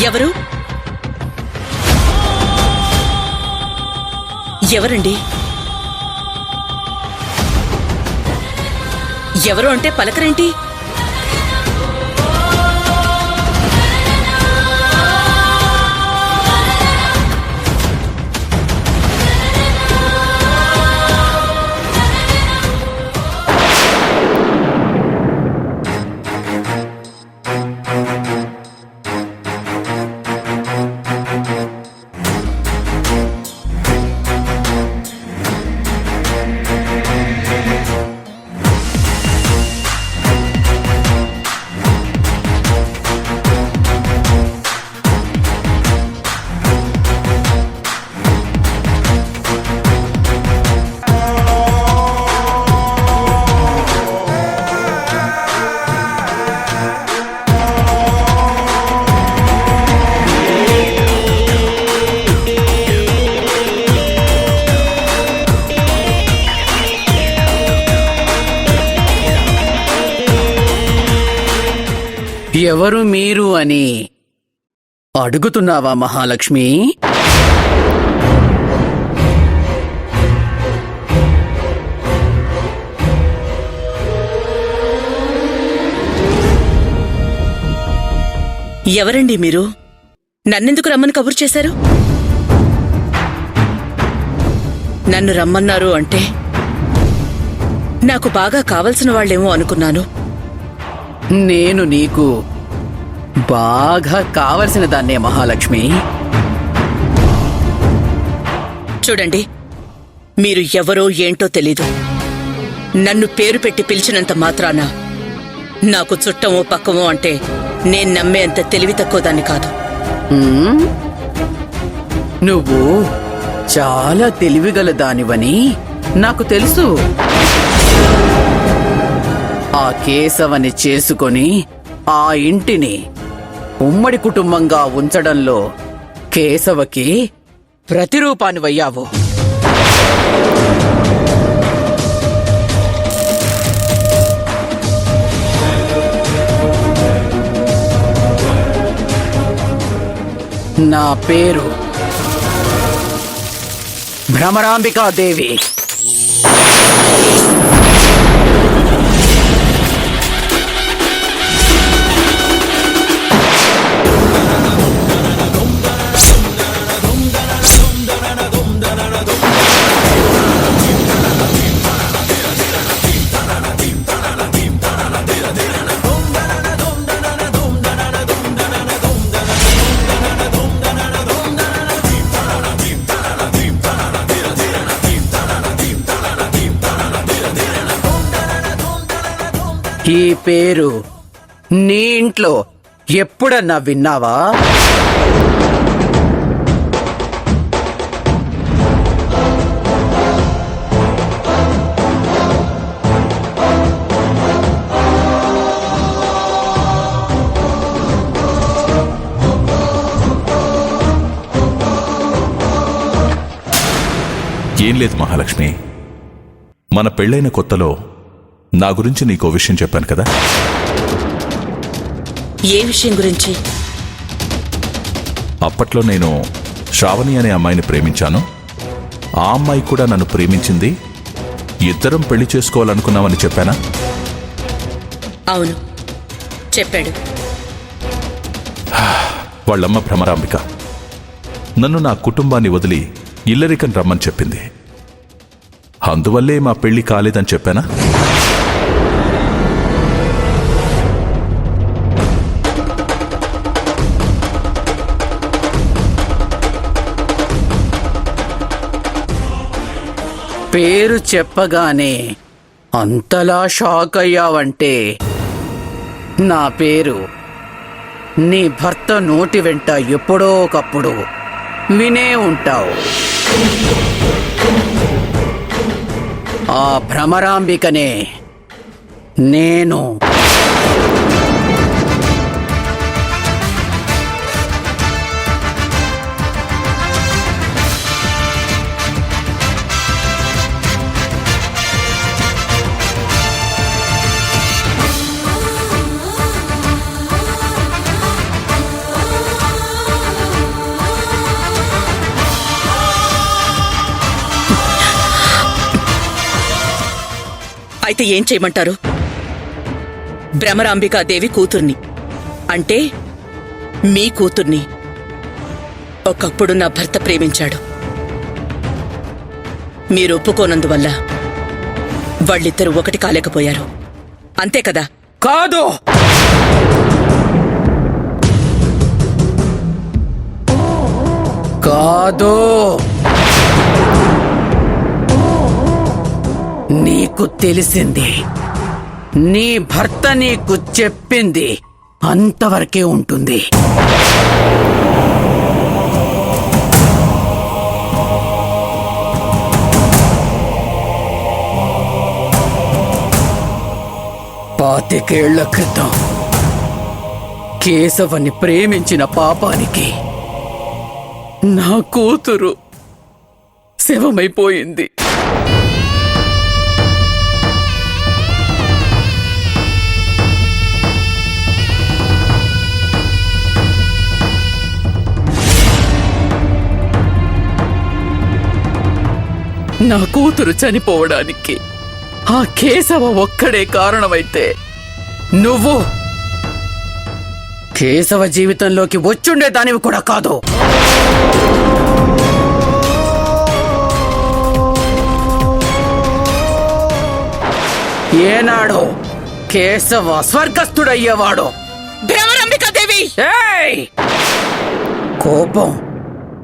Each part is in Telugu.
ఎవరు? ఎవరండి? ఎవరు అంటే పలకరేంటి? ఎవరు మీరు అని అడుగుతున్నావా మహాలక్ష్మి? ఎవరండి మీరు? నన్నెందుకు రమ్మని కబురు చేశారు? నన్ను రమ్మన్నారు అంటే నాకు బాగా కావలసిన వాళ్ళేమో అనుకున్నాను. నేను నీకు బాగా కావలసిన దాన్నే మహాలక్ష్మి. చూడండి, మీరు ఎవరో ఏంటో తెలీదు. నన్ను పేరు పెట్టి పిలిచినంత మాత్రాన నాకు చుట్టమో పక్కమో అంటే నేను నమ్మేంత తెలివి తక్కువ దాన్ని కాదు. నువ్వు చాలా తెలివిగల దానివని నాకు తెలుసు. ఆ కేశవని చేసుకొని ఆ ఇంటిని ఉమ్మడి కుటుంబంగా ఉంచడంలో కేశవకి ప్రతిరూపానివయ్యావు. నా పేరు భ్రమరాంబికాదేవి. ఈ పేరు నీ ఇంట్లో ఎప్పుడన్నా విన్నావా? ఏం లేదు మహాలక్ష్మి, మన పెళ్ళైన కొత్తలో నా గురించి నీకో విషయం చెప్పాను కదా. ఏ విషయం గురించి? అప్పట్లో నేను శ్రావణి అనే అమ్మాయిని ప్రేమించాను. ఆ అమ్మాయి కూడా నన్ను ప్రేమించింది. ఇద్దరం పెళ్లి చేసుకోవాలనుకున్నామని చెప్పానా? అవును, చెప్పాడు. వాళ్ళమ్మ భ్రమరాంబిక నన్ను నా కుటుంబాన్ని వదిలి ఇల్లరికం రమ్మని చెప్పింది. అందువల్లే మా పెళ్లి కాలేదని చెప్పానా? పేరు చెప్పగానే అంతలా షాక్ అయ్యావంటే నా పేరు నీ భర్త నోటి వెంట ఎప్పుడో ఒకప్పుడు వినే ఉంటావు. ఆ భ్రమరాంబికనే నేను. నన్నైతే ఏం చేయమంటారు? భ్రమరాంబికాదేవి కూతుర్ని, అంటే మీ కూతుర్ని ఒకప్పుడు నా భర్త ప్రేమించాడు. మీరు ఒప్పుకోనందువల్ల వాళ్ళిద్దరూ ఒకటి కాలేకపోయారు, అంతే కదా? కాదు, కాదు, నీకు తెలిసింది, నీ భర్త నీకు చెప్పింది అంతవరకే ఉంటుంది. పాతికేళ్ల క్రితం కేశవని ప్రేమించిన పాపానికి నా కూతురు శవమైపోయింది. నా కూతురు చనిపోవడానికి ఆ కేశవ ఒక్కడే కారణమైతే నువ్వు కేశవ జీవితంలోకి వచ్చుండే దానివి కూడా కాదు. ఏనాడో కేశవ స్వర్గస్థుడయ్యేవాడు. భ్రమరాంబికాదేవి! ఏయ్! కోపం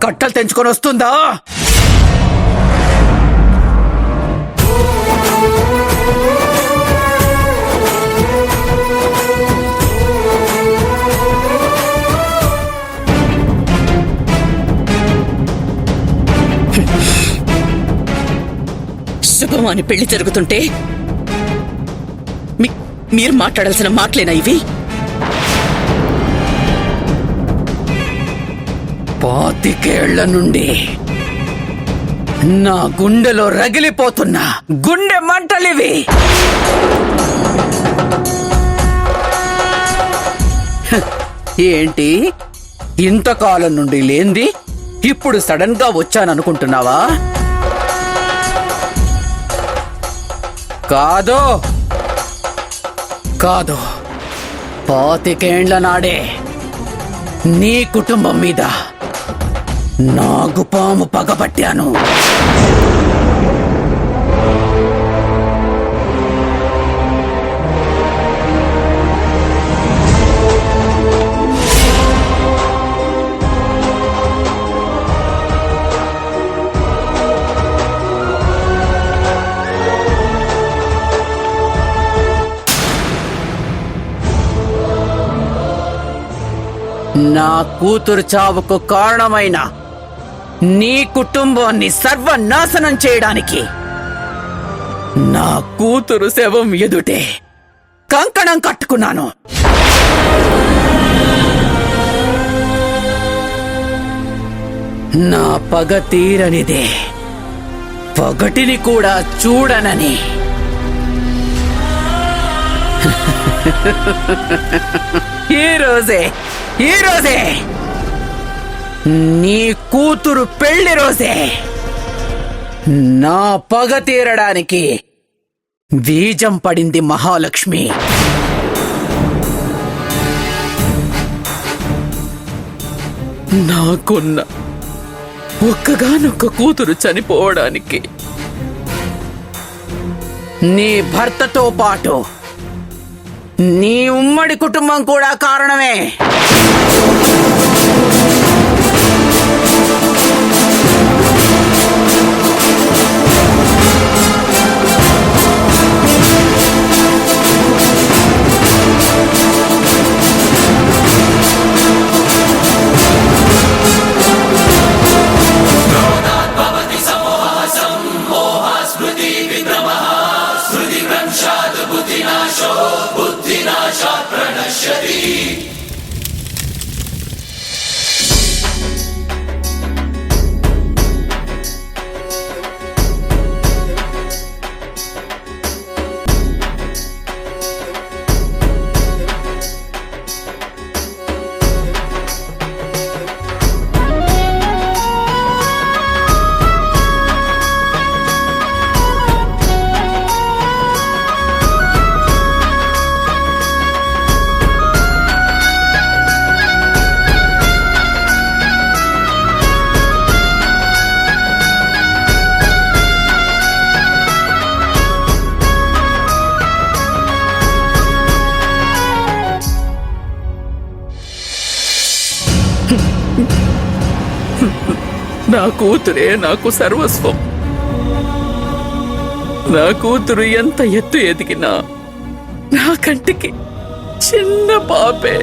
కట్టలు తెంచుకొని వస్తుందా? శుభమాని పెళ్లి జరుగుతుంటే మీరు మాట్లాడాల్సిన మాటలేనా ఇవి? పాతికేళ్ల నుండి నా గుండెలో రగిలిపోతున్న గుండె మంటలివి. ఏంటి ఇంతకాలం నుండి లేంది ఇప్పుడు సడన్ గా వచ్చాననుకుంటున్నావా? కాదు, కాదు, పాతికేండ్ల నాడే నీ కుటుంబం మీద నాగుపాము పగబట్టాను. నా కూతురు చావుకు కారణమైన నీ కుటుంబాన్ని సర్వనాశనం చేయడానికి నా కూతురు శవం ఎదుటే కంకణం కట్టుకున్నాను. నా పగ తీరనిదే పగటిని కూడా చూడనని ఈ రోజే నీ కూతురు పెళ్లి రోజే నా పగ తీరడానికి బీజం పడింది మహాలక్ష్మి. నాకున్న ఒక్కగానొక్క కూతురు చనిపోవడానికి నీ భర్తతో పాటు నీ ఉమ్మడి కుటుంబం కూడా కారణమే. నా కూతురే నాకు సర్వస్వం. నా కూతురు ఎంత ఎత్తు ఎదిగినా నా కంటికి చిన్న పాపే.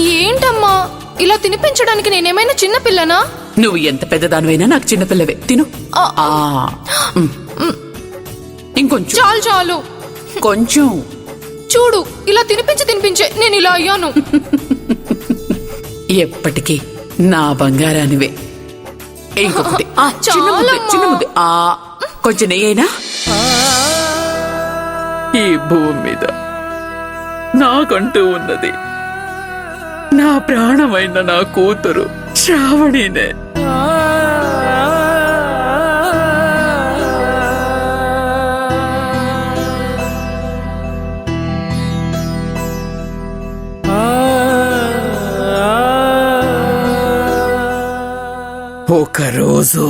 ఏంటమ్మా ఇలా తినిపించడానికి నేనేమైనా చిన్నపిల్లనా? నువ్వు ఎంత పెద్దదానివైనా నాకు చిన్నపిల్లవే. తిను. ఆ, ఇంకొంచెం. చాలు చాలు. కొంచెం. చూడు, ఇలా తినిపించే నేను ఇలా అయ్యాను. ఎప్పటికీ నా బంగారానివే. ఇంకొకటి. చిన్న ముద్దే, చిన్న ముద్దే. కొంచెం నెయ్యైనా. ఈ భూమి మీద నాకంటూ ఉన్నది నా ప్రాణమైన నా కూతురు శ్రావణినే. ఒకరోజు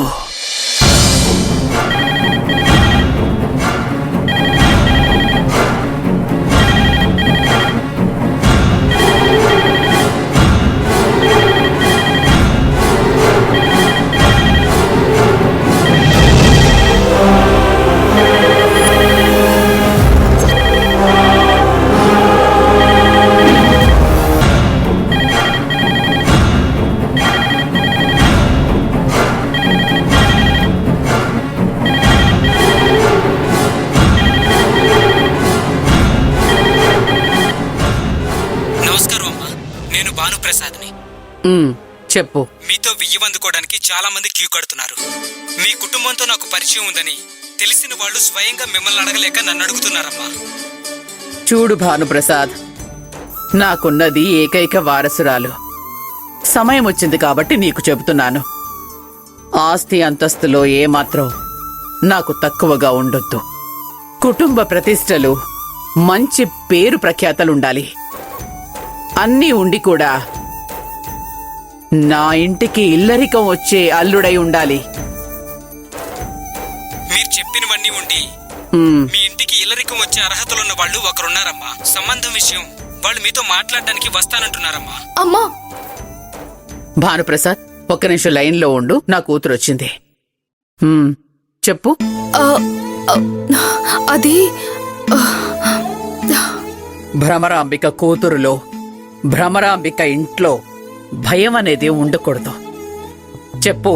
చెప్పు. మీతో వియ్యం అందుకోవడానికి చాలా మంది క్యూ కడుతున్నారు. మీ కుటుంబంతో నాకు పరిచయం ఉందని తెలిసిన వాళ్ళు స్వయంగా మిమ్మల్ని అడగలేక నన్ను అడుగుతున్నారమ్మా. చూడు భానుప్రసాద్, నాకున్నది ఏకైక వారసురాలు. సమయం వచ్చింది కాబట్టి నీకు చెబుతున్నాను. ఆస్తి అంతస్తులో ఏమాత్రం నాకు తక్కువగా ఉండొద్దు. కుటుంబ ప్రతిష్టలు, మంచి పేరు ప్రఖ్యాతలుండాలి. అన్నీ ఉండి కూడా నా ఇంటికి ఇల్లరికం వచ్చే అల్లుడై ఉండాలి. మీరు చెప్పినవన్నీ ఉండి మీ ఇంటికి ఇల్లరికం వచ్చే అర్హతలున్న వాళ్ళు ఒకరున్నారమ్మా. సంబంధం విషయం వాళ్ళు మీతో మాట్లాడడానికి వస్తానంటున్నారమ్మా. అమ్మా భానుప్రసాద్, ఒక్క నిమిషం లైన్లో ఉండు. నా కూతురు వచ్చింది. చెప్పు. అది భ్రమరాంబిక కూతురులో, భ్రమరాంబిక ఇంట్లో భయం అనేది ఉండకూడదు. చెప్పు.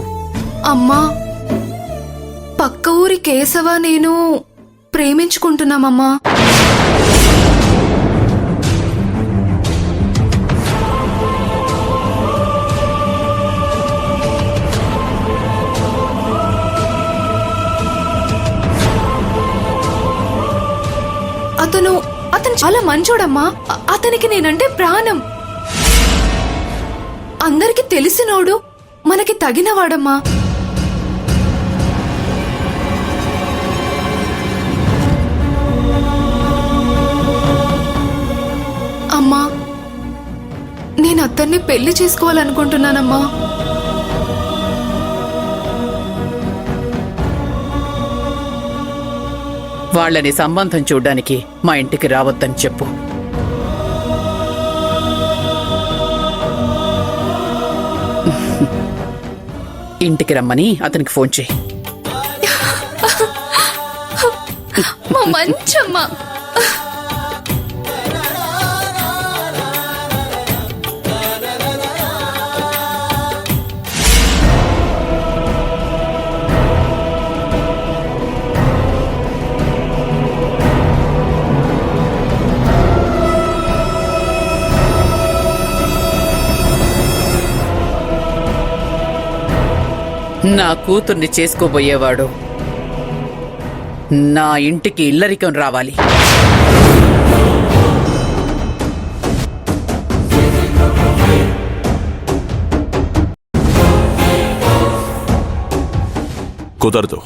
అమ్మా, పక్క ఊరి కేశవ నేను ప్రేమించుకుంటున్నామమ్మా. అతను చాలా మంచోడమ్మా. అతనికి నేనంటే ప్రాణం. అందరికి తెలిసినోడు, మనకి తగినవాడమ్మా. అమ్మా, నేను అతన్ని పెళ్లి చేసుకోవాలనుకుంటున్నానమ్మా. వాళ్ళని సంబంధం చూడ్డానికి మా ఇంటికి రావద్దని చెప్పు. ఇంటికి రమ్మని అతనికి ఫోన్ చేయి. మా మంచమ్మా. నా కూతుర్ని చేసుకోబోయేవాడు నా ఇంటికి ఇల్లరికం రావాలి. కుదరదు.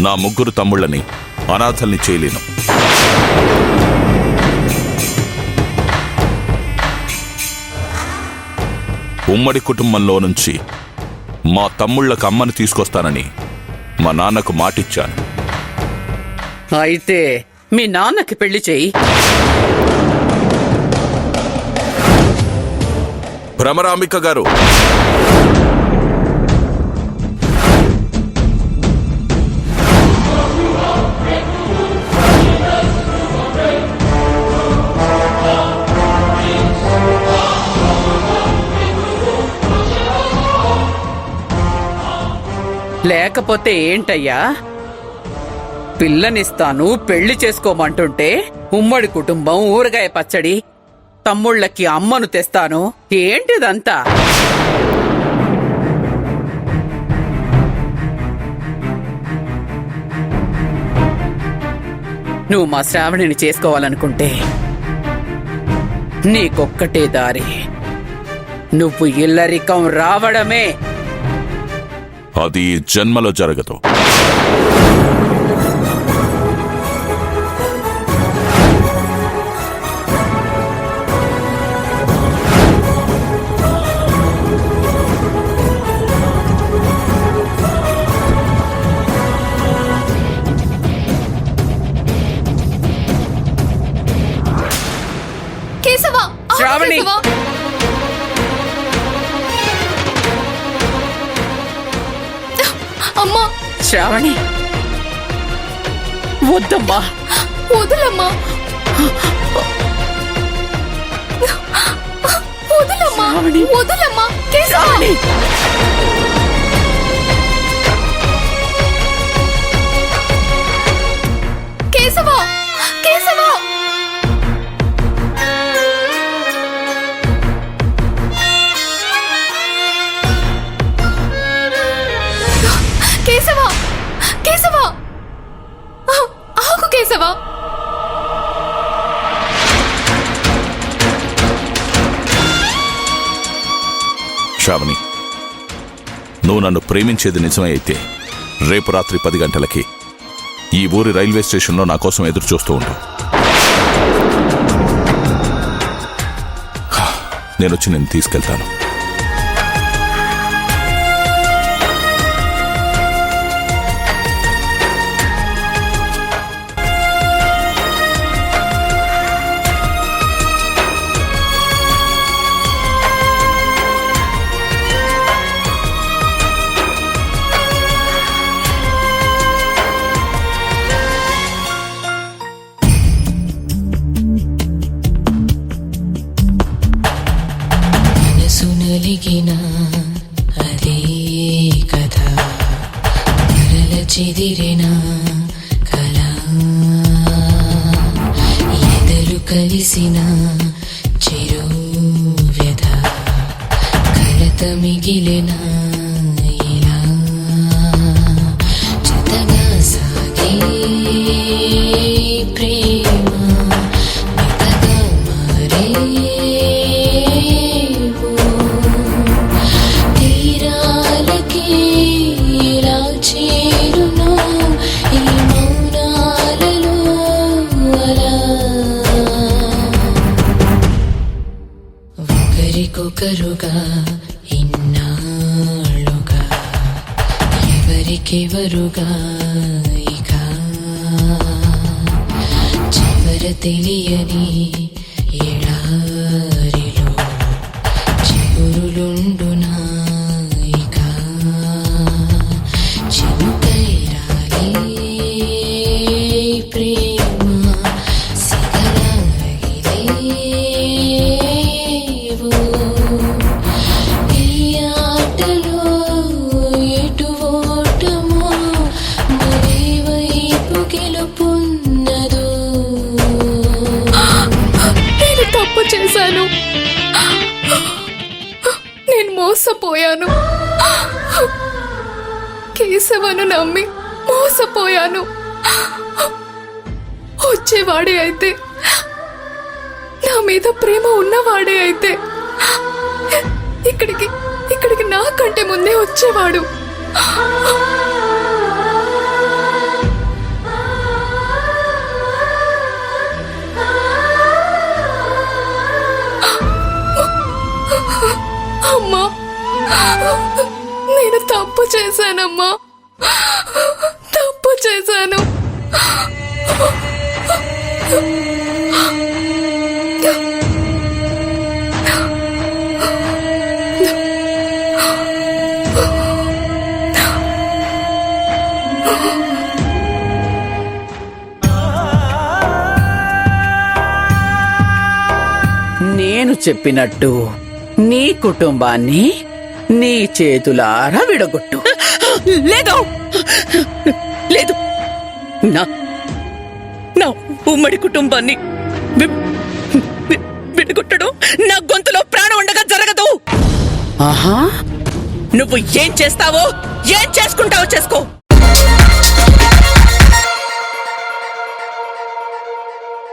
నా ముగ్గురు తమ్ముళ్ళని అనాథల్ని చేయలేను. ఉమ్మడి కుటుంబంలో నుంచి మా తమ్ముళ్లకు అమ్మని తీసుకొస్తానని మా నాన్నకు మాటిచ్చాను. అయితే మీ నాన్నకి పెళ్లి చెయ్యి. భ్రమరాంబిక గారు, లేకపోతే ఏంటయ్యా? పిల్లనిస్తాను పెళ్లి చేసుకోమంటుంటే ఉమ్మడి కుటుంబం, ఊరగాయ పచ్చడి, తమ్ముళ్ళకి అమ్మను తెస్తాను, ఏంటిదంతా? నువ్వు మా శ్రావణిని చేసుకోవాలనుకుంటే నీకొక్కటే దారి, నువ్వు ఇల్లరికం రావడమే. అది ఈ జన్మలో జరగదు. కేశవ, ఆగు శ్రావణి. కేశవ. అమ్మా, శ్రావణి, వద్దమ్మా. వదలమ్మా, వదలమ్మా, శ్రావణి. వదలమ్మా. కేశవ, శ్రావణి, కేశవ, కేశవ. కేశవ, కేశవ, ఆగు కేశవ. శ్రావణి, నువ్వు నన్ను ప్రేమించేది నిజమే అయితే రేపు రాత్రి 10 గంటలకి ఈ ఊరి రైల్వే స్టేషన్లో నా కోసం ఎదురు చూస్తూ ఉండు. నేనొచ్చి నేను తీసుకెళ్తాను. మనసునలిగిన అదే కథ మరల చెదిరిన కళ ఎదలు కలిసిన చిరు వ్యధ కలత మిగిలిన ఇలా జతగా సాగే ప్రేమ మితగా మారే తీరాలకి ఇలా చేరును ఈ మౌనాలలో అలా ఒకరికొకరుగా ఇన్నాళ్ళుగా ఎవరికెవరుగా ఇక చివర తెలియని ఎడారిలో చిగురులుండునా ఇక చినుకైరాలే ప్రేమ సిగలాగిలేవు ఈ ఆటలో ఎటు ఓటమో మరే వైపు గెలుపున్నదో. నేను తప్పు చేశాను, నేను మోసపోయాను, కేశవను నమ్మి మోసపోయాను. వచ్చేవాడే అయితే, నా మీద ప్రేమ ఉన్నవాడే అయితే ఇక్కడికి నాకంటే ముందే వచ్చేవాడు. నేను తప్పు చేశానమ్మా, తప్పు చేశాను. నేను చెప్పినట్టు నీ కుటుంబాన్ని నీ చేతులారా విడగొట్టు. లేదు లేదు, నా నా ఉమ్మడి కుటుంబాన్ని విడగొట్టడం నా గొంతులో ప్రాణం ఉండగా జరగదు. ఆహా, నువ్వు ఏం చేస్తావో ఏం చేసుకుంటావో చేసుకో.